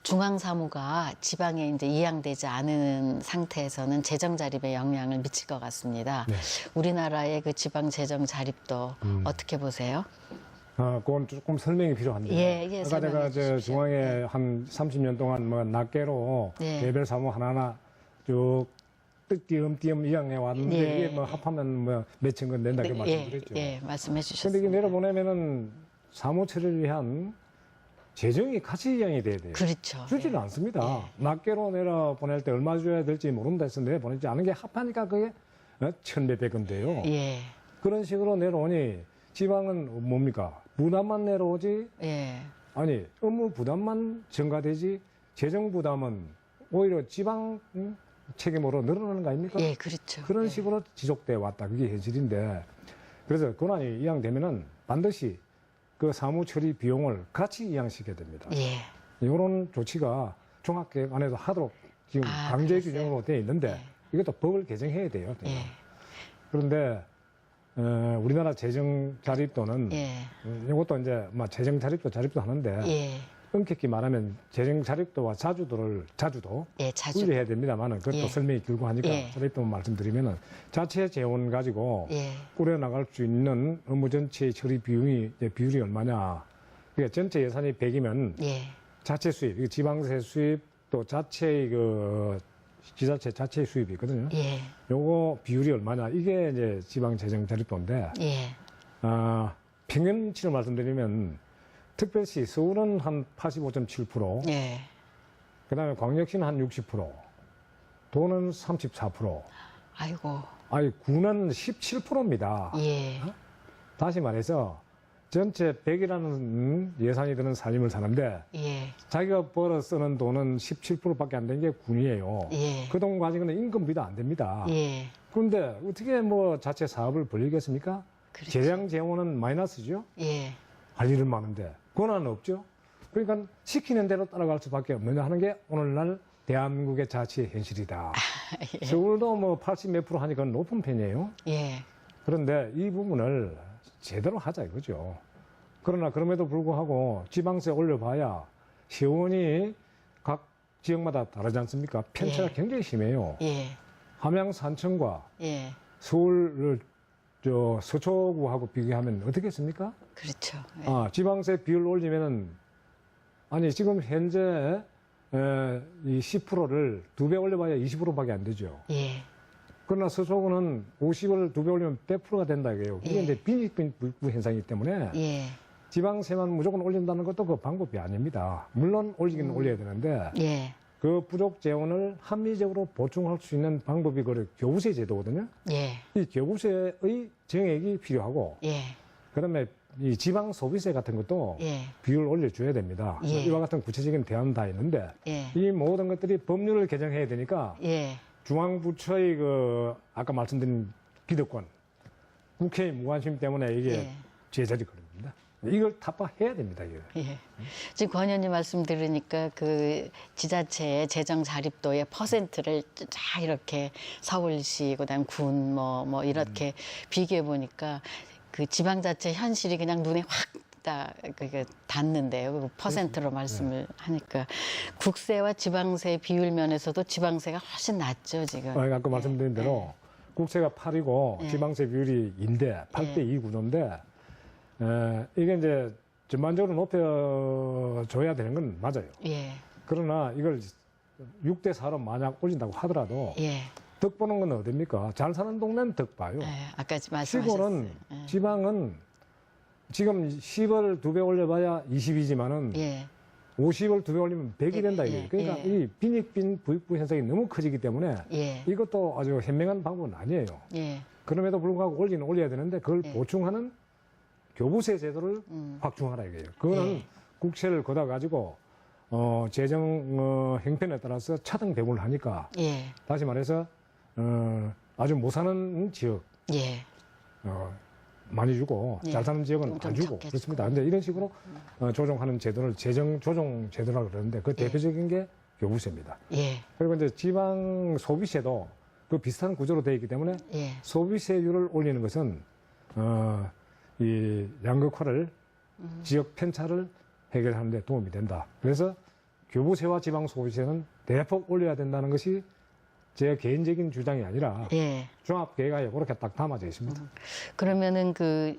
중앙 사무가 지방에 이제 이양되지 않은 상태에서는 재정 자립에 영향을 미칠 것 같습니다. 네. 우리나라의 그 지방 재정 자립도 어떻게 보세요? 그건 조금 설명이 필요한데. 예, 예, 아까 내가 설명해 주십시오. 중앙에 한 30년 동안 뭐 낱개로 예. 개별 사무 하나하나 쭉 띄엄띄엄 이양해 왔는데 예, 이게 뭐 합하면 뭐 몇천 건 된다 그 말씀드렸죠. 예, 말씀해 근데 주셨습니다. 이게 내려보내면은 사무 처리를 위한 재정이 같이 이양이 돼야 돼요. 그렇죠. 주지는 않습니다. 낱개로 내려보낼 때 얼마 줘야 될지 모른다 해서 내보내지 않은 게 합하니까 그게 천몇백 원대요. 예, 그런 식으로 내려오니 지방은 뭡니까? 부담만 내려오지 예, 아니 업무 부담만 증가되지 재정 부담은 오히려 지방 책임으로 늘어나는 거 아닙니까? 예, 그렇죠. 그런 예. 식으로 지속돼 왔다. 그게 현실인데 그래서 권한이 이양되면은 반드시 그 사무 처리 비용을 같이 이양시켜야 됩니다. 예, 이런 조치가 종합계획 안에도 하도록 지금 강제 그랬어요? 규정으로 되어 있는데 예. 이것도 법을 개정해야 돼요. 예, 그런데 우리나라 재정 자립도는 예, 이것도 이제 뭐 재정 자립도 하는데 예, 엄격히 말하면 재정 자립도와 자주도 예, 자주. 분리해야 됩니다만은 그것도 예. 설명이 길고 하니까 예. 자립도만 말씀드리면은 자체 재원 가지고 예, 꾸려 나갈 수 있는 업무 전체의 처리 비율이 얼마냐? 그러니까 전체 예산이 100이면 예, 자체 수입, 이거 지방세 수입 또 자체의 지자체 자체 수입이 있거든요. 예, 요거 비율이 얼마냐? 이게 이제 지방 재정 자립도인데 예, 평균치로 말씀드리면 특별시 서울은 한 85.7%, 예. 그다음에 광역시는 한 60%, 도는 34%, 아이고, 아니 구는 17%입니다. 예, 다시 말해서 전체 100이라는 예산이 드는 살림을 사는데 예, 자기가 벌어 쓰는 돈은 17%밖에 안 되는 게 군이에요. 예, 그 돈 가지고는 인건비도 안 됩니다. 예, 그런데 어떻게 뭐 자체 사업을 벌리겠습니까? 그렇죠. 재량 재원은 마이너스죠. 예, 할 일은 많은데 권한은 없죠. 그러니까 시키는 대로 따라갈 수밖에 없느냐 하는 게 오늘날 대한민국의 자치의 현실이다. 예, 서울도 뭐 80 몇 프로 하니까 높은 편이에요. 예, 그런데 이 부분을 제대로 하자 이거죠. 그러나 그럼에도 불구하고 지방세 올려봐야 세원이 각 지역마다 다르지 않습니까? 편차가 예. 굉장히 심해요. 예, 함양 산청과 예, 서울 서초구하고 비교하면 어떻겠습니까? 그렇죠. 예. 지방세 비율 올리면은 아니 지금 현재 이 10%를 2배 올려봐야 20%밖에 안 되죠. 예, 그러나 서초구는 50을 2배 올리면 100%가 된다 이거예요. 이게 예. 이제 빈익빈부 현상이기 때문에 예, 지방세만 무조건 올린다는 것도 그 방법이 아닙니다. 물론 올리기는 올려야 되는데 예, 그 부족 재원을 합리적으로 보충할 수 있는 방법이 그 교부세 제도거든요. 예, 이 교부세의 정액이 필요하고 예, 그다음에 이 지방 소비세 같은 것도 예, 비율 올려줘야 됩니다. 예. 이와 같은 구체적인 대안은 다 있는데 예, 이 모든 것들이 법률을 개정해야 되니까 예, 중앙부처의 아까 말씀드린 기득권, 국회의 무관심 때문에 이게 예. 제자리 걸립니다. 이걸 타파해야 됩니다. 이거. 예. 지금 권 의원님 말씀 들으니까 그 지자체의 재정 자립도의 퍼센트를 쫙 이렇게 서울시, 그다음 군, 뭐 이렇게 비교해 보니까 그 지방자치 현실이 그냥 눈에 그게 닿는데요. 그 퍼센트로 말씀을 하니까 국세와 지방세 비율 면에서도 지방세가 훨씬 낮죠 지금. 아까 말씀드린 대로 국세가 8이고 예. 지방세 비율이 2인데 8대 2 구조인데 이게 이제 전반적으로 높여줘야 되는 건 맞아요. 예, 그러나 이걸 6대 4로 만약 올린다고 하더라도 예, 덕 보는 건 어딥니까? 잘 사는 동네는 덕 봐요. 예. 아까 말씀하셨어요. 시골은 예. 지방은 지금 10을 2배 올려봐야 20이지만은 예, 50을 2배 올리면 100이 된다 예, 이거예요. 그러니까 예. 이 빈익빈 부익부 현상이 너무 커지기 때문에 예, 이것도 아주 현명한 방법은 아니에요. 예, 그럼에도 불구하고 올리는 올려야 되는데 그걸 예. 보충하는 교부세 제도를 확충하라 이거예요. 그거는 예. 국세를 걷어 가지고 재정 형편에 따라서 차등배분을 하니까 예, 다시 말해서 아주 못 사는 지역 예, 많이 주고 예. 잘 사는 지역은 좀 안 주고 적게 그렇습니다. 근데 이런 식으로 조정하는 제도를 재정 조정 제도라고 그러는데 그 대표적인 게 교부세입니다. 예, 그리고 이제 지방 소비세도 그 비슷한 구조로 되어 있기 때문에 예, 소비세율을 올리는 것은 이 양극화를 지역 편차를 해결하는 데 도움이 된다. 그래서 교부세와 지방 소비세는 대폭 올려야 된다는 것이 제 개인적인 주장이 아니라 예. 종합계획안에 그렇게 딱 담아져 있습니다. 그러면은 그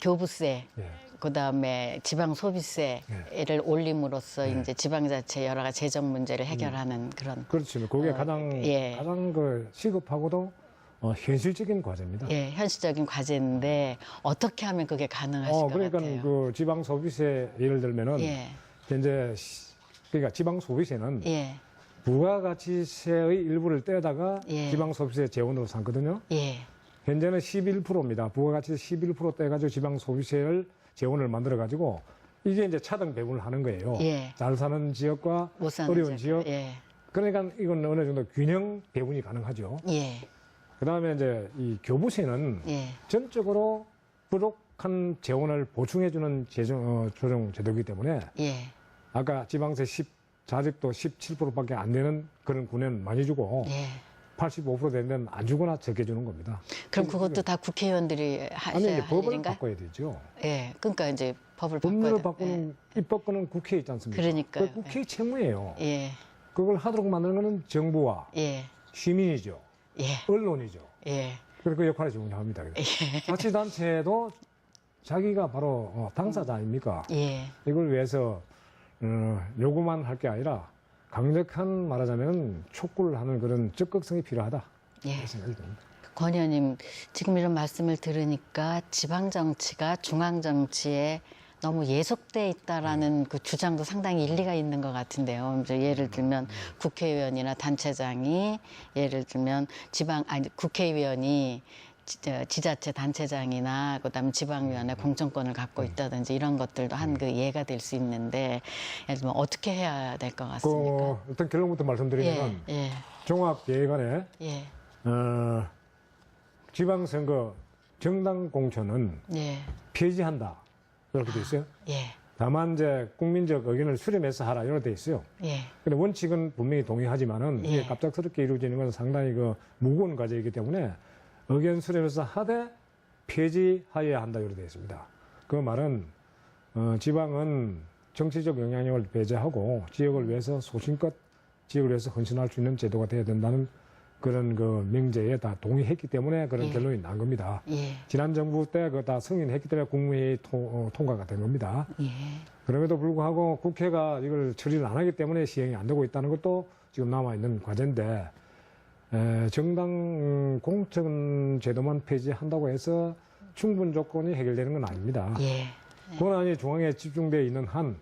교부세 예. 그다음에 지방 소비세를 올림으로써 네. 이제 지방자치 여러 가지 재정 문제를 해결하는 그런 그렇죠. 그게 가장 예. 그 시급하고도 현실적인 과제입니다. 예, 현실적인 과제인데 어떻게 하면 그게 가능하실 것 그러니까 같아요? 그 지방 소비세 예를 들면은 예, 현재 그러니까 지방 소비세는 예, 부가가치세의 일부를 떼다가 예. 지방 소비세 재원으로 삼거든요. 예, 현재는 11%입니다. 부가가치세 11% 떼가지고 지방 소비세를 재원을 만들어가지고 이게 이제 차등 배분을 하는 거예요. 예. 잘 사는 지역과 못 사는 어려운 지역. 예, 그러니까 이건 어느 정도 균형 배분이 가능하죠. 예, 그 다음에 이제 이 교부세는 예, 전적으로 부족한 재원을 보충해주는 조정 제도이기 때문에 예, 아까 지방세 자립도 17%밖에 안 되는 그런 군에는 많이 주고 예. 85% 되는 데는 안 주거나 적게 주는 겁니다. 그럼 그것도 다 국회의원들이 아니 하셔야 이제 할 법을 일인가? 바꿔야 되죠. 예, 그러니까 이제 법을 법률을 바꿔야 바꾸는 입법권은 국회에 있지 않습니까? 그러니까요. 그게 국회의 책무예요. 예, 그걸 하도록 만드는 것은 정부와 예, 시민이죠. 예, 언론이죠. 예, 그래서 그 역할을 중요합니다. 자치단체도 자기가 바로 당사자 아닙니까? 예. 이걸 위해서 요구만 할 게 아니라 강력한 말하자면 촉구를 하는 그런 적극성이 필요하다. 예. 이렇게 생각이 듭니다. 권 의원님, 지금 이런 말씀을 들으니까 지방 정치가 중앙 정치에 너무 예속돼 있다라는 그 주장도 상당히 일리가 있는 것 같은데요. 이제 예를 들면 국회의원이나 단체장이 예를 들면 국회의원이 지자체 단체장이나 그다음에 지방위원회 공천권을 갖고 있다든지 이런 것들도 한 그 예가 될 수 있는데 예를 들면 어떻게 해야 될 것 같습니까? 일단 결론부터 말씀드리면 예, 종합계획안에 예, 지방선거 정당 공천은 예, 폐지한다 이렇게 돼 있어요. 예, 다만 이제 국민적 의견을 수렴해서 하라 이렇게 돼 있어요. 예, 근데 원칙은 분명히 동의하지만은 이게 예. 갑작스럽게 이루어지는 건 상당히 그 무거운 과제이기 때문에 의견 수렴해서 하되 폐지하여야 한다 이렇게 되어 있습니다. 그 말은 지방은 정치적 영향력을 배제하고 지역을 위해서 소신껏 지역을 위해서 헌신할 수 있는 제도가 되어야 된다는 그런 그 명제에 다 동의했기 때문에 그런 예. 결론이 난 겁니다. 예, 지난 정부 때 그거 다 승인했기 때문에 국무회의 통과가 된 겁니다. 예. 그럼에도 불구하고 국회가 이걸 처리를 안 하기 때문에 시행이 안 되고 있다는 것도 지금 남아있는 과제인데 정당 공천 제도만 폐지한다고 해서 충분 조건이 해결되는 건 아닙니다. 예. 권한이 중앙에 집중되어 있는 한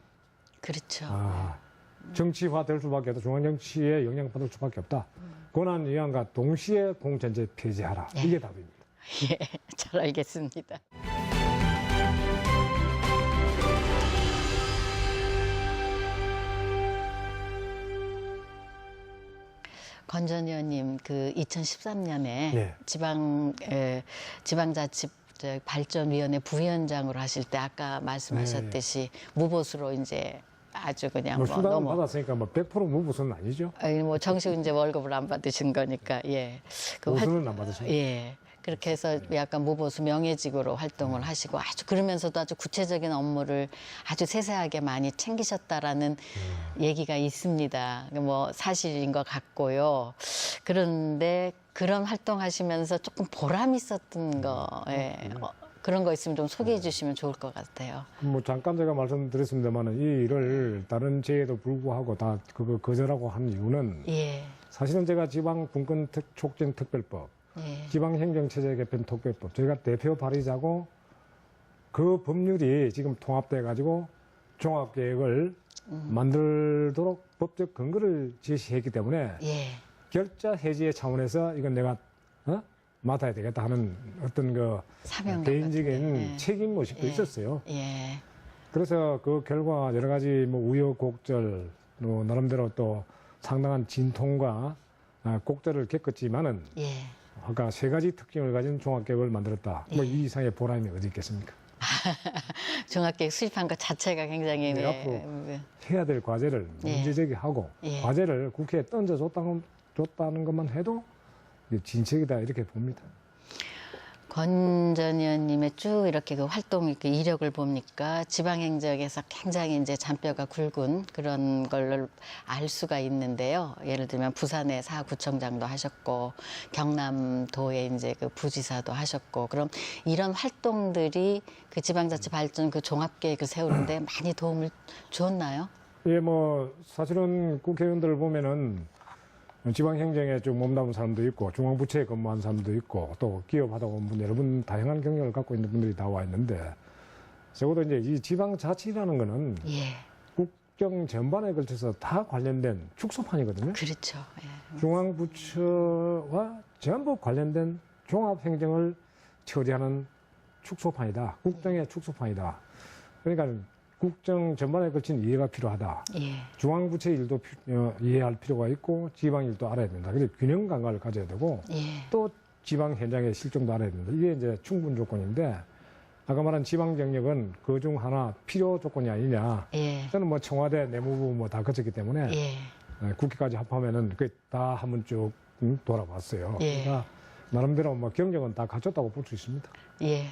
그렇죠. 정치화 될 수밖에 없다. 중앙 정치에 영향받을 수밖에 없다. 권한 이양과 동시에 공천제 폐지하라. 예. 이게 답입니다. 예, 잘 알겠습니다. 권 전 의원님, 그 2013년에 예. 지방자치 발전위원회 부위원장으로 하실 때 아까 말씀하셨듯이 무보수로 이제 아주 그냥 뭐 뭐 수당 너무 받았으니까 뭐 100% 무부서는 아니죠. 아니 뭐 정식 이제 월급을 안 받으신 거니까 예. 보수는 안 받으십니다. 예. 그렇게 해서 약간 무보수 명예직으로 활동을 하시고 아주 그러면서도 아주 구체적인 업무를 아주 세세하게 많이 챙기셨다라는 얘기가 있습니다. 뭐 사실인 것 같고요. 그런데 그런 활동하시면서 조금 보람 있었던 거, 그런 거 있으면 좀 소개해 주시면 좋을 것 같아요. 뭐 잠깐 제가 말씀드렸습니다만 이 일을 다른 제에도 불구하고 다 그거 거절하고 한 이유는 예. 사실은 제가 지방 분권 촉진 특별법, 예. 지방행정체제 개편 특별법 저희가 대표 발의자고 그 법률이 지금 통합돼 가지고 종합계획을 만들도록 법적 근거를 제시했기 때문에 예. 결자 해지의 차원에서 이건 내가 맡아야 되겠다 하는 어떤 그 사명 개인적인 같은 게. 책임 의식도 예. 있었어요. 예. 그래서 그 결과 여러 가지 뭐 우여곡절, 또 나름대로 또 상당한 진통과 곡절을 겪었지만은 예. 아까 세 가지 특징을 가진 종합계획을 만들었다. 뭐 이 이상의 보람이 어디 있겠습니까? 종합계획 수립한 것 자체가 굉장히 네, 앞으로 해야 될 과제를 예. 문제제기하고 예. 과제를 국회에 던져줬다는 것만 해도 진책이다 이렇게 봅니다. 권 전 의원님의 쭉 이렇게 그 활동 이렇게 이력을 보니까 지방행정에서 굉장히 이제 잔뼈가 굵은 그런 걸로 알 수가 있는데요. 예를 들면 부산의 사구청장도 하셨고 경남도의 이제 그 부지사도 하셨고 그럼 이런 활동들이 그 지방자치 발전 그 종합계획을 세우는데 많이 도움을 주었나요? 예, 뭐 사실은 국회의원들을 보면은 지방행정에 좀 몸담은 사람도 있고 중앙부처에 근무한 사람도 있고 또 기업하다 온 분 여러분 다양한 경력을 갖고 있는 분들이 다 와 있는데 적어도 이제 이 지방자치라는 거는 예, 국정 전반에 걸쳐서 다 관련된 축소판이거든요. 그렇죠. 예. 중앙부처와 전부 관련된 종합행정을 처리하는 축소판이다. 국정의 축소판이다. 그러니까 국정 전반에 걸친 이해가 필요하다. 예, 중앙부처의 일도 이해할 필요가 있고 지방 일도 알아야 된다. 그래서 균형 감각을 가져야 되고 예, 또 지방 현장의 실정도 알아야 된다. 이게 이제 충분 조건인데 아까 말한 지방 정력은 그 중 하나 필요 조건이 아니냐. 예, 저는 뭐 청와대 내무부 뭐 다 거쳤기 때문에 예, 국회까지 합하면은 그 다 한번 쭉 돌아봤어요. 예. 그러니까 나름대로 뭐 경력은 다 갖췄다고 볼 수 있습니다. 예.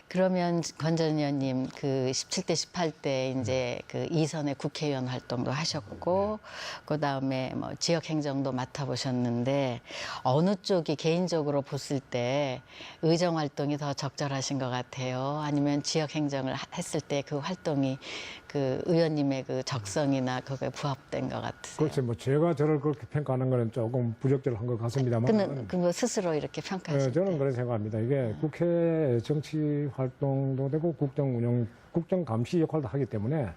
그러면 권 전 의원님 그 17대 18대 이제 그 이선의 국회의원 활동도 하셨고 그다음에 뭐 지역 행정도 맡아 보셨는데 어느 쪽이 개인적으로 봤을 때 의정 활동이 더 적절하신 것 같아요? 아니면 지역 행정을 했을 때 그 활동이 그 의원님의 그 적성이나 그거에 부합된 것 같으세요? 그렇지 뭐 제가 저를 그렇게 평가하는 거는 조금 부적절한 것 같습니다만 그 스스로 이렇게 평가하실 저는 때. 그런 생각합니다. 이게 국회 정치 활동도 되고 국정 운영, 국정 감시 역할도 하기 때문에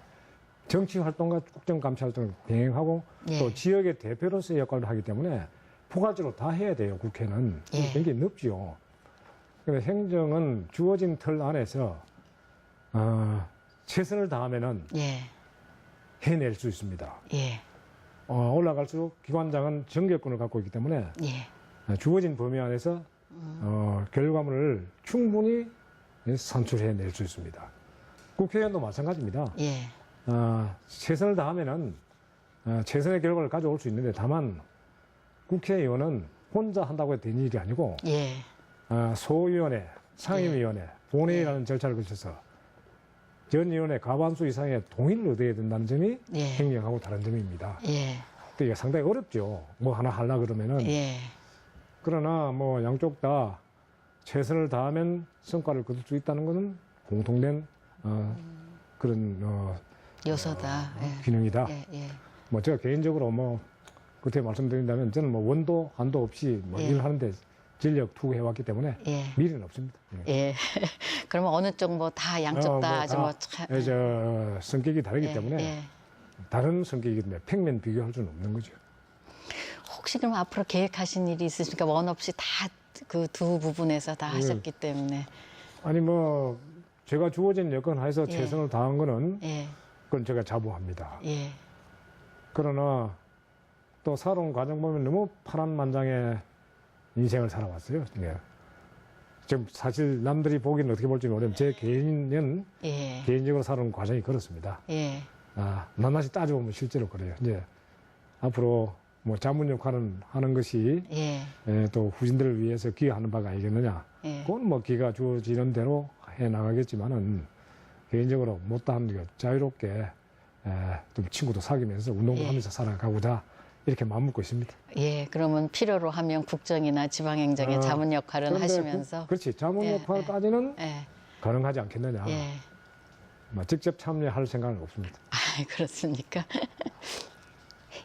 정치 활동과 국정 감시 활동을 병행하고 예. 또 지역의 대표로서의 역할도 하기 때문에 포괄적으로 다 해야 돼요. 국회는 예. 굉장히 넓지요. 그래서 행정은 주어진 틀 안에서 최선을 다하면은 예, 해낼 수 있습니다. 예, 올라갈수록 기관장은 정결권을 갖고 있기 때문에 예, 주어진 범위 안에서 결과물을 충분히 산출해낼 수 있습니다. 국회의원도 마찬가지입니다. 예, 최선을 다하면은 최선의 결과를 가져올 수 있는데 다만 국회의원은 혼자 한다고 해도 되는 일이 아니고 예, 소위원회, 상임위원회, 본회의라는 절차를 거쳐서 전 의원의 과반수 이상의 동의를 얻어야 된다는 점이 예. 행정하고 다른 점입니다. 예, 근데 이게 상당히 어렵죠. 뭐 하나 하려 그러면은. 예, 그러나 뭐 양쪽 다 최선을 다하면 성과를 거둘 수 있다는 것은 공통된 그런 요소다. 예. 균형이다. 예, 예, 뭐 제가 개인적으로 뭐 그때 말씀드린다면 저는 뭐 원도 한도 없이 뭐 예. 일을 하는데 전력 투구해왔기 때문에 예. 미래는 없습니다. 예. 예. 그러면 어느 쪽 뭐 다 양쪽 다 아주 뭐 참. 성격이 다르기 예, 때문에 예. 다른 성격이기 때문에 평면 비교할 수는 없는 거죠. 혹시 그럼 앞으로 계획하신 일이 있으십니까? 원 없이 다 그 두 부분에서 다 하셨기 때문에. 아니 뭐 제가 주어진 여건 하에서 예. 최선을 다한 거는 예, 그건 제가 자부합니다. 예, 그러나 또 살아온 과정 보면 너무 파란만장의 인생을 살아왔어요. 예. 지금 사실 남들이 보기는 어떻게 볼지 모르지만 제 개인은 예, 개인적으로 살아온 과정이 그렇습니다. 예, 낱낱이 따져보면 실제로 그래요. 이제 앞으로 뭐 자문 역할은 하는 것이 예, 또 후진들을 위해서 기여하는 바가 아니겠느냐. 예. 그건 뭐 기가 주어지는 대로 해 나가겠지만은 개인적으로 못다한 자유롭게 좀 친구도 사귀면서 운동도 예. 하면서 살아가고자 이렇게 마음먹고 있습니다. 예, 그러면 필요로 하면 국정이나 지방행정의 자문 역할은 그런데 하시면서. 그렇지 자문 예, 역할까지는 예, 가능하지 않겠느냐. 예. 뭐 직접 참여할 생각은 없습니다. 아, 그렇습니까?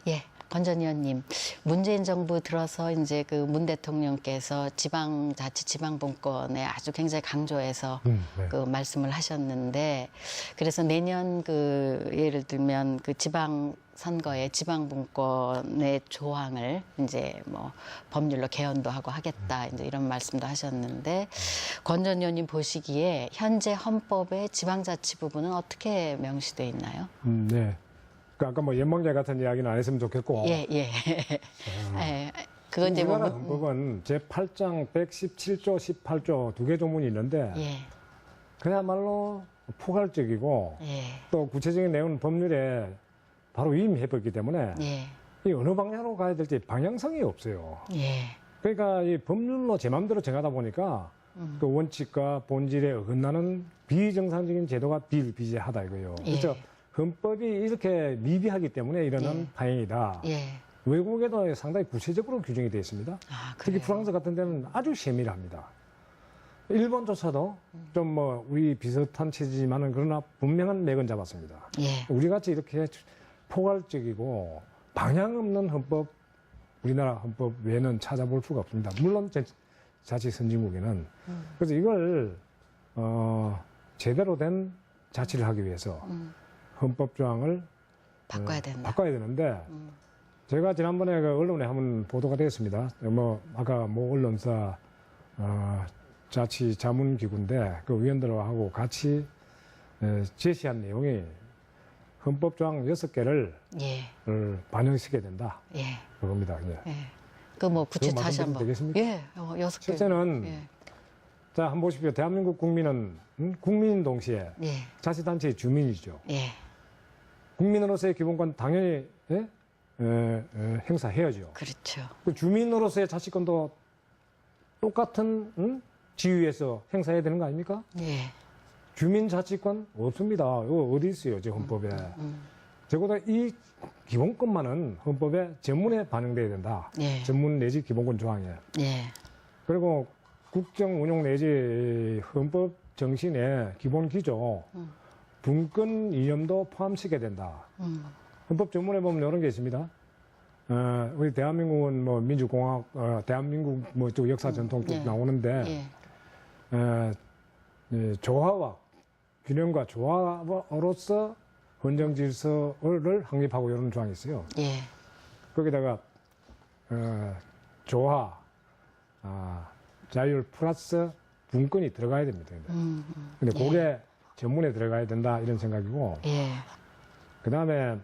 예, 권 전 의원님, 문재인 정부 들어서 이제 그 문 대통령께서 지방자치 지방분권에 아주 굉장히 강조해서 네. 그 말씀을 하셨는데, 그래서 내년 그 예를 들면 그 지방 선거에 지방분권의 조항을 이제 뭐 법률로 개헌도 하고 하겠다 이제 이런 말씀도 하셨는데, 권 전 의원님 보시기에 현재 헌법의 지방자치 부분은 어떻게 명시돼 있나요? 네. 그 아까 뭐 연방제 같은 이야기는 안 했으면 좋겠고. 예, 예. 예. 그건 이제 뭐, 우리나라 헌법은 제8장 117조, 18조 두 개 조문이 있는데 예, 그야말로 포괄적이고 예, 또 구체적인 내용은 법률에 바로 위임해버렸기 때문에 예, 이 어느 방향으로 가야 될지 방향성이 없어요. 예, 그러니까 이 법률로 제 마음대로 정하다 보니까 그 원칙과 본질에 어긋나는 비정상적인 제도가 비일비재하다 이거요. 예. 그렇죠. 헌법이 이렇게 미비하기 때문에 일어난 예. 파행이다. 예. 외국에도 상당히 구체적으로 규정이 되어 있습니다. 아, 특히 그래요? 프랑스 같은 데는 아주 세밀합니다. 일본조차도 좀 뭐 우리 비슷한 체제지만은 그러나 분명한 맥은 잡았습니다. 예. 우리 같이 이렇게 포괄적이고 방향 없는 헌법, 우리나라 헌법 외에는 찾아볼 수가 없습니다. 물론 자치 선진국에는. 그래서 이걸 제대로 된 자치를 하기 위해서 헌법 조항을 바꿔야 된다. 바꿔야 되는데 제가 지난번에 그 언론에 한번 보도가 됐습니다. 뭐 아까 뭐 언론사 자치 자문기구인데 그 위원들하고 같이 제시한 내용이 헌법 조항 6개를 예. 반영시켜야 된다. 예. 그겁니다. 예. 예. 그 뭐 구체 그거 다시 말씀드리면 한번. 되겠습니까? 예. 6개. 실제는 예. 자 한번 보십시오. 대한민국 국민은 국민인 동시에 예. 자치단체의 주민이죠. 예. 국민으로서의 기본권 당연히 행사해야죠. 그렇죠. 그 주민으로서의 자치권도 똑같은 지위에서 행사해야 되는 거 아닙니까? 예. 주민 자치권 없습니다. 이거 어디 있어요, 제 헌법에. 적어도 이 기본권만은 헌법에 전문에 반영돼야 된다. 예. 전문 내지 기본권 조항에. 예. 그리고 국정 운용 내지 헌법 정신의 기본 기조, 분권 이념도 포함시켜야 된다. 헌법 전문에 보면 이런 게 있습니다. 우리 대한민국은 뭐 민주공화국, 대한민국 뭐 또 역사 전통 쭉 예. 나오는데, 예. 조화와 균형과 조화로서 헌정 질서를 확립하고 이런 조항이 있어요. 예. 거기다가 조화, 자율 플러스 분권이 들어가야 됩니다. 근데 그게 전문에 들어가야 된다 이런 생각이고, 예. 그 다음에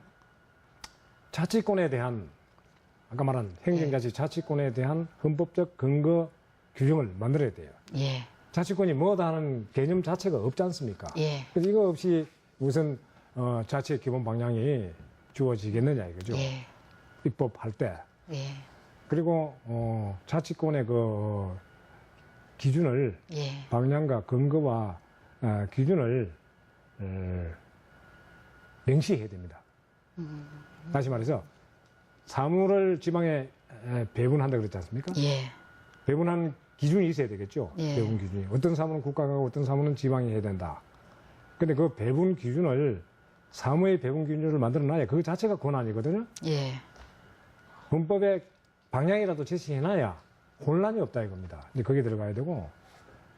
자치권에 대한 아까 말한 행정자치 자치권에 대한 헌법적 근거 규정을 만들어야 돼요. 예. 자치권이 뭐다 하는 개념 자체가 없지 않습니까? 예. 그래서 이거 없이 무슨 자치의 기본 방향이 주어지겠느냐 이거죠. 예. 입법할 때. 예. 그리고 자치권의 그 기준을 예. 방향과 근거와 기준을 명시해야 됩니다. 다시 말해서 사무를 지방에 배분한다 그랬지 않습니까? 예. 배분한 기준이 있어야 되겠죠. 예. 배분 기준이. 어떤 사무는 국가가 하고 어떤 사무는 지방이 해야 된다. 근데 그 배분 기준을 사무의 배분 기준을 만들어 놔야 그 자체가 권한이거든요. 예. 헌법에 방향이라도 제시해놔야 혼란이 없다 이겁니다. 이제 거기에 들어가야 되고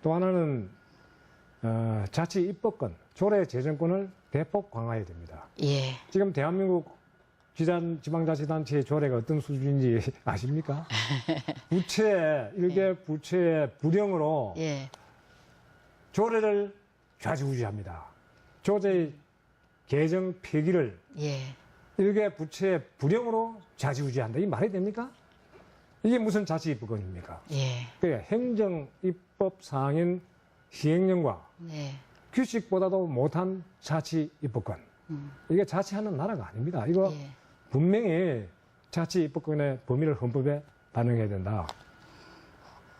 또 하나는 자치 입법권, 조례 제정권을 대폭 강화해야 됩니다. 예. 지금 대한민국 지방자치단체의 조례가 어떤 수준인지 아십니까? 일개 부처의 불령으로 예. 조례를 좌지우지합니다. 조례의 개정 폐기를 예. 일개 부처의 불령으로 좌지우지한다. 이 말이 됩니까? 이게 무슨 자치 입법권입니까? 예. 그러니까 행정 입법 사항인 시행령과 예. 규칙보다도 못한 자치 입법권. 이게 자치하는 나라가 아닙니다. 이거 예. 분명히 자치 입법권의 범위를 헌법에 반영해야 된다.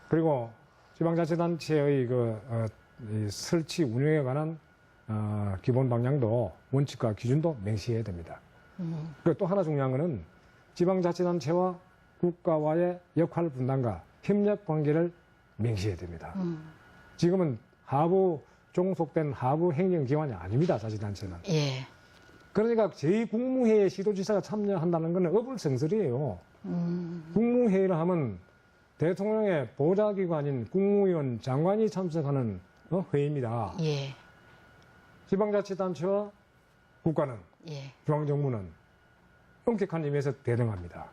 그리고 지방자치단체의 이 설치 운영에 관한 기본 방향도 원칙과 기준도 명시해야 됩니다. 그리고 또 하나 중요한 거는 지방자치단체와 국가와의 역할 분담과 협력 관계를 명시해야 됩니다. 지금은 종속된 하부 행정기관이 아닙니다. 자치단체는. 예. 그러니까 제2국무회의에 시도지사가 참여한다는 것은 어불성설이에요. 국무회의를 하면 대통령의 보좌기관인 국무위원 장관이 참석하는 회의입니다. 예. 지방자치단체와 국가는, 예. 중앙정부는 엄격한 의미에서 대등합니다.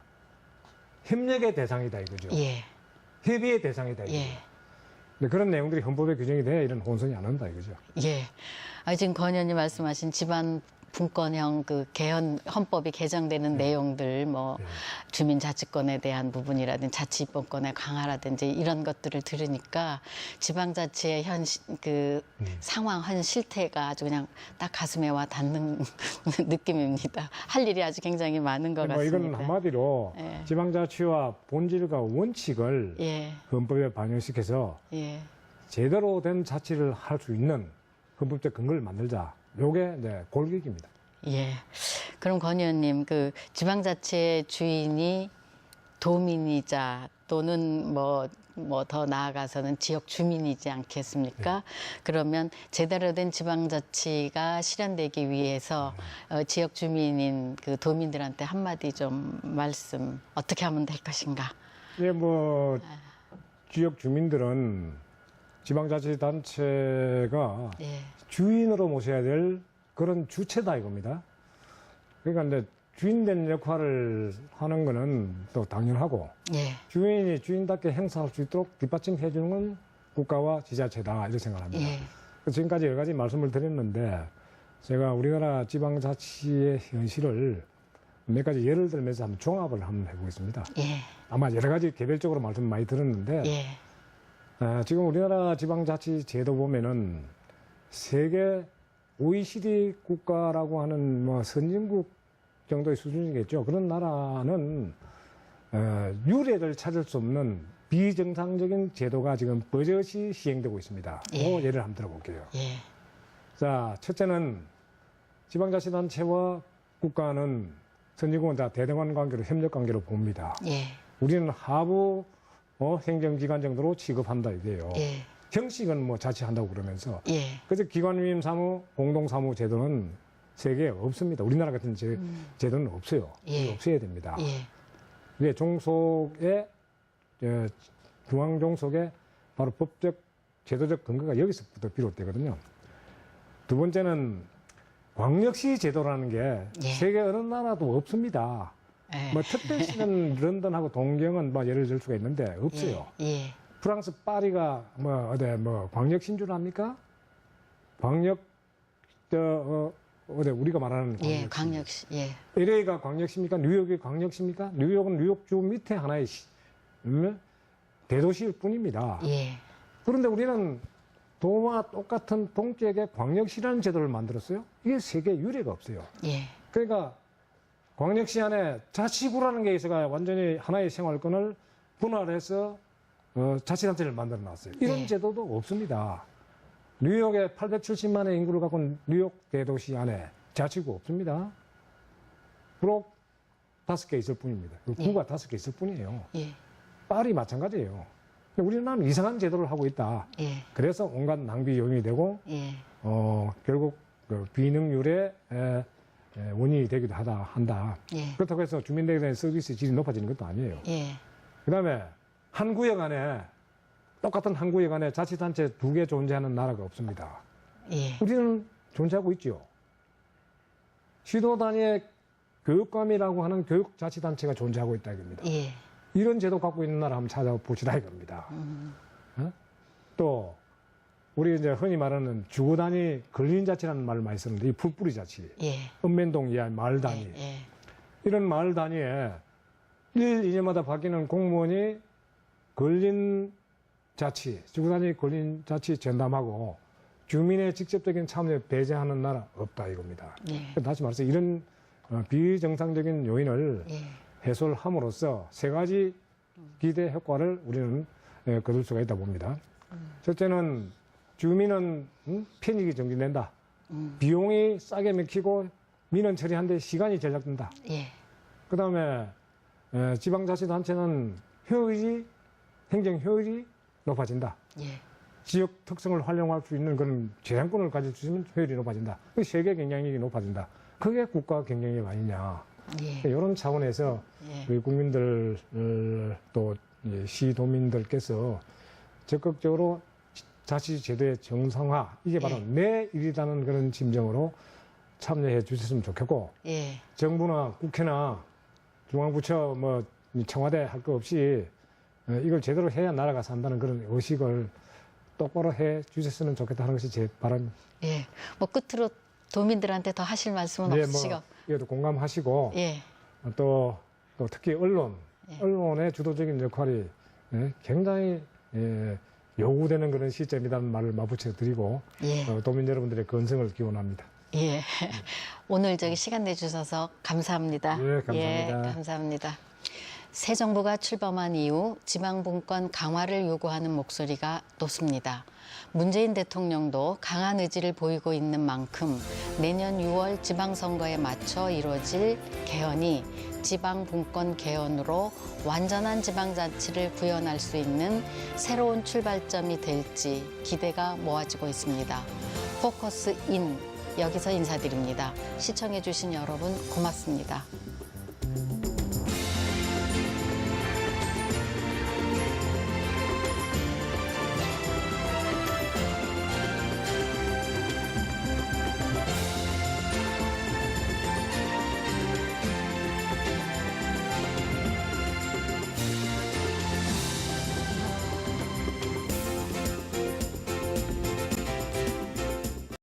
협력의 대상이다 이거죠. 예. 협의의 대상이다 이거죠. 예. 근데 그런 내용들이 헌법에 규정이 돼야 이런 혼선이 안 한다 이거죠. 예. 지금 권 의원님 말씀하신 분권형 그 개헌 헌법이 개정되는 내용들 뭐 주민자치권에 대한 부분이라든지 자치입법권의 강화라든지 이런 것들을 들으니까 지방자치의 그 상황, 현 실태가 아주 그냥 딱 가슴에 와 닿는 느낌입니다. 할 일이 아주 굉장히 많은 것 같습니다. 이건 한마디로 예. 지방자치와 본질과 원칙을 예. 헌법에 반영시켜서 예. 제대로 된 자치를 할 수 있는 헌법적 근거를 만들자. 요게 이제 골격입니다. 예. 그럼 권 의원님, 그 지방자치의 주인이 도민이자 또는 뭐 더 나아가서는 지역 주민이지 않겠습니까? 네. 그러면 제대로 된 지방자치가 실현되기 위해서 지역 주민인 그 도민들한테 한마디 좀 말씀 어떻게 하면 될 것인가? 예, 뭐 지역 주민들은 지방자치단체가 예. 주인으로 모셔야 될 그런 주체다 이겁니다. 그러니까 이제 주인된 역할을 하는 거는 또 당연하고 예. 주인이 주인답게 행사할 수 있도록 뒷받침해 주는 건 국가와 지자체다 이렇게 생각합니다. 예. 지금까지 여러 가지 말씀을 드렸는데 제가 우리나라 지방자치의 현실을 몇 가지 예를 들면서 한번 종합을 한번 해보겠습니다. 예. 아마 여러 가지 개별적으로 말씀 많이 들었는데 예. 지금 우리나라 지방자치 제도 보면은 세계 OECD 국가라고 하는 뭐 선진국 정도의 수준이겠죠. 그런 나라는 유례를 찾을 수 없는 비정상적인 제도가 지금 버젓이 시행되고 있습니다. 예. 그 예를 한번 들어볼게요. 예. 자, 첫째는 지방자치단체와 국가는 선진국은 다 대등한 관계로 협력 관계로 봅니다. 예. 우리는 하부 행정기관 정도로 취급한다 이게요. 예. 형식은 뭐 자치한다고 그러면서 예. 그래서 기관위임 사무, 공동사무 제도는 세계에 없습니다. 우리나라 같은 제도는 없어요. 예. 없어야 됩니다. 예. 이게 종속의 중앙 종속의 바로 법적 제도적 근거가 여기서부터 비롯되거든요. 두 번째는 광역시 제도라는 게 예. 세계 어느 나라도 없습니다. 예. 뭐 특별시는 런던하고 동경은 뭐 예를 들 수가 있는데 없어요. 예. 프랑스 파리가 뭐 어디 뭐 광역시인 줄 압니까? 광역 어디 우리가 말하는 광역시. 예. 광역시. 예. LA가 광역시입니까? 뉴욕이 광역시입니까? 뉴욕은 뉴욕주 밑에 하나의 대도시일 뿐입니다. 예. 그런데 우리는 도와 똑같은 동격의 광역시라는 제도를 만들었어요. 이게 세계 유례가 없어요. 예. 그러니까 광역시 안에 자치구라는 게 있어가 완전히 하나의 생활권을 분할해서 자치단체를 만들어 놨어요. 이런 네. 제도도 없습니다. 뉴욕에 870만의 인구를 갖고 있는 뉴욕 대도시 안에 자치구 없습니다. 부록 5개 있을 뿐입니다. 구가 5개 있을 뿐이에요. 예. 파리 마찬가지예요. 근데 우리나라는 이상한 제도를 하고 있다. 예. 그래서 온갖 낭비 요인이 되고 예. 결국 그 비능률의 원인이 되기도 한다. 예. 그렇다고 해서 주민들에 대한 서비스 질이 높아지는 것도 아니에요. 예. 그다음에 한 구역 안에 똑같은 한 구역 안에 자치단체 2개 존재하는 나라가 없습니다. 예. 우리는 존재하고 있죠. 시도 단위의 교육감이라고 하는 교육자치단체가 존재하고 있다 이겁니다. 예. 이런 제도 갖고 있는 나라 한번 찾아보시라 이겁니다. 또 우리 이제 흔히 말하는 주거 단위 근린 자치라는 말을 많이 쓰는데 이 풀뿌리 자치, 예. 읍면동 이하 마을 단위 예. 이런 마을 단위에 1, 2년마다 바뀌는 공무원이 근린 자치, 주거 단위 근린 자치 전담하고 주민의 직접적인 참여에 배제하는 나라 없다 이겁니다. 예. 다시 말해서 이런 비정상적인 요인을 예. 해소를 함으로써 세 가지 기대 효과를 우리는 거둘 수가 있다 봅니다. 첫째는 주민은 편익이 정진된다. 비용이 싸게 맥히고 민원 처리하는데 시간이 절약된다. 예. 그다음에 지방자치단체는 효율이 행정 효율이 높아진다. 예. 지역 특성을 활용할 수 있는 그런 재량권을 가질 수 있으면 효율이 높아진다. 세계 경쟁력이 높아진다. 그게 국가 경쟁력 아니냐. 예. 이런 차원에서 예. 우리 국민들 또 시도민들께서 적극적으로 자치제도의 정상화 이게 바로 예. 내 일이라는 그런 심정으로 참여해 주셨으면 좋겠고 예. 정부나 국회나 중앙부처 뭐 청와대 할 거 없이 이걸 제대로 해야 나라가 산다는 그런 의식을 똑바로 해 주셨으면 좋겠다 하는 것이 제 바람입니다. 예. 뭐 끝으로 도민들한테 더 하실 말씀은 예, 없으시고. 이것도 공감하시고 예. 또 특히 언론의 주도적인 역할이 굉장히 요구되는 그런 시점이라는 말을 맞붙여 드리고 예. 도민 여러분들의 건성을 기원합니다. 예. 오늘 시간 내주셔서 감사합니다. 예, 감사합니다. 예, 감사합니다. 새 정부가 출범한 이후 지방분권 강화를 요구하는 목소리가 높습니다. 문재인 대통령도 강한 의지를 보이고 있는 만큼 내년 6월 지방선거에 맞춰 이루어질 개헌이 지방분권 개헌으로 완전한 지방자치를 구현할 수 있는 새로운 출발점이 될지 기대가 모아지고 있습니다. 포커스 인 여기서 인사드립니다. 시청해주신 여러분 고맙습니다.